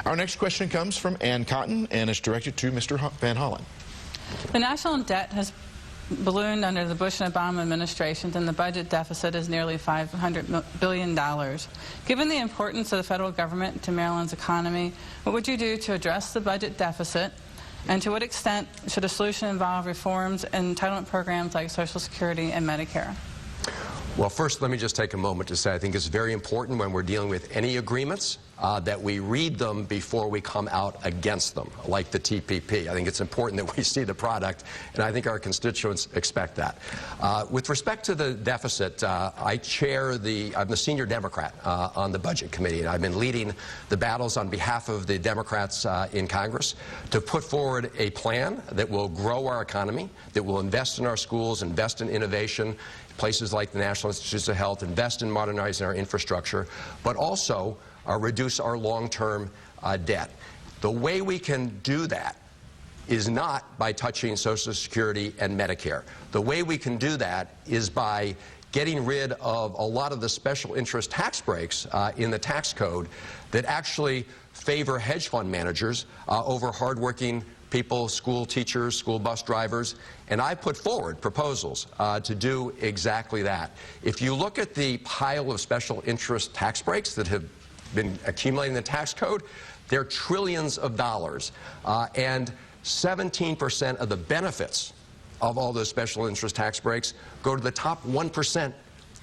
Our next question comes from Ann Cotton and is directed to Mr. Van Hollen. The national debt has ballooned under the Bush and Obama administrations, and the budget deficit is nearly $500 billion. Given the importance of the federal government to Maryland's economy, what would you do to address the budget deficit, and to what extent should a solution involve reforms in entitlement programs like Social Security and Medicare? Well, first, let me just take a moment to say I think it's very important when we're dealing with any agreements that we read them before we come out against them, like the TPP. I think it's important that we see the product, and I think our constituents expect that. With respect to the deficit, I'm the senior Democrat on the Budget Committee, and I've been leading the battles on behalf of the Democrats in Congress to put forward a plan that will grow our economy, that will invest in our schools, invest in innovation, places like the National Institutes of Health, invest in modernizing our infrastructure, but also reduce our long-term debt. The way we can do that is not by touching Social Security and Medicare. The way we can do that is by getting rid of a lot of the special interest tax breaks in the tax code that actually favor hedge fund managers over hardworking people, school teachers, school bus drivers, and I put forward proposals to do exactly that. If you look at the pile of special interest tax breaks that have been accumulating in the tax code, they're trillions of dollars, and 17% of the benefits of all those special interest tax breaks go to the top 1%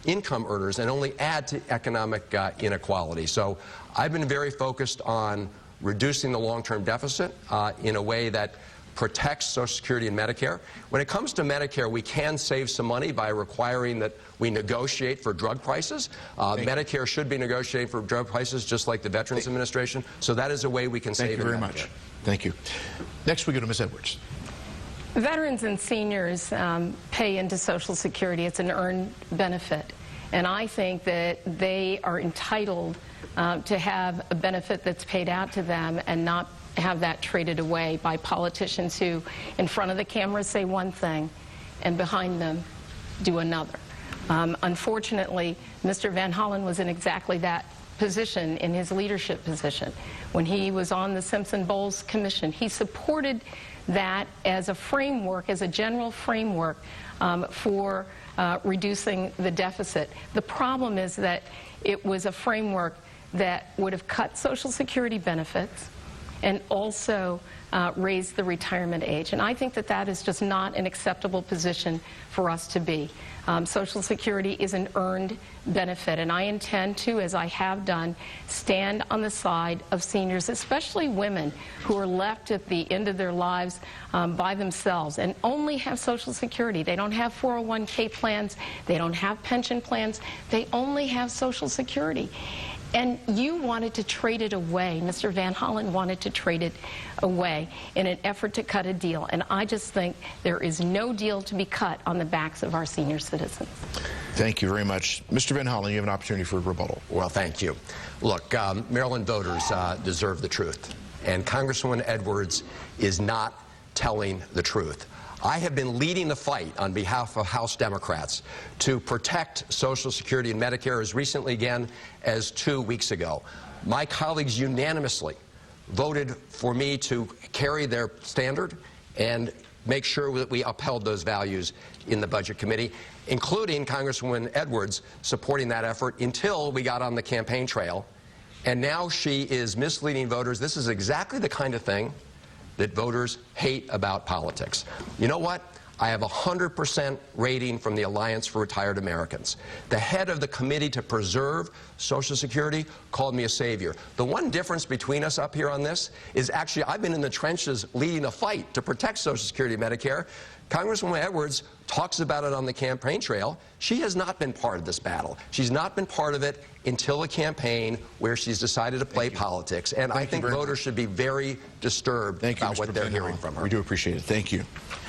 income earners and only add to economic inequality. So I've been very focused on reducing the long-term deficit in a way that protects Social Security and Medicare. When it comes to Medicare, we can save some money by requiring that we negotiate for drug prices. Medicare should be negotiating for drug prices just like the Veterans Administration. So that is a way we can save in Medicare. Thank you very much. Thank you. Next we go to Ms. Edwards. Veterans and seniors pay into Social Security. It's an earned benefit. And I think that they are entitled to have a benefit that's paid out to them and not have that traded away by politicians who, in front of the camera, say one thing and behind them do another. Unfortunately, Mr. Van Hollen was in exactly that position in his leadership position. When he was on the Simpson-Bowles Commission, he supported that as a framework, as a general framework for reducing the deficit. The problem is that it was a framework that would have cut Social Security benefits and also raised the retirement age. And I think that that is just not an acceptable position for us to be. Social Security is an earned benefit, and I intend to, as I have done, stand on the side of seniors, especially women who are left at the end of their lives by themselves and only have Social Security. They don't have 401k plans. They don't have pension plans. They only have Social Security. And you wanted to trade it away. Mr. Van Hollen wanted to trade it away in an effort to cut a deal. And I just think there is no deal to be cut on the backs of our senior citizens. Thank you very much. Mr. Van Hollen, you have an opportunity for a rebuttal. Well, thank you. Look, Maryland voters deserve the truth. And Congresswoman Edwards is not telling the truth. I have been leading the fight on behalf of House Democrats to protect Social Security and Medicare as recently again as 2 weeks ago. My colleagues unanimously voted for me to carry their standard and make sure that we upheld those values in the Budget Committee, including Congresswoman Edwards supporting that effort until we got on the campaign trail. And now she is misleading voters. This is exactly the kind of thing that voters hate about politics. You know what? I have a 100% rating from the Alliance for Retired Americans. The head of the committee to preserve Social Security called me a savior. The one difference between us up here on this is actually I've been in the trenches leading a fight to protect Social Security and Medicare. Congresswoman Edwards talks about it on the campaign trail. She has not been part of this battle. She's not been part of it until a campaign where she's decided to play politics. And I think voters should be very disturbed about what they're hearing from her. We do appreciate it. Thank you.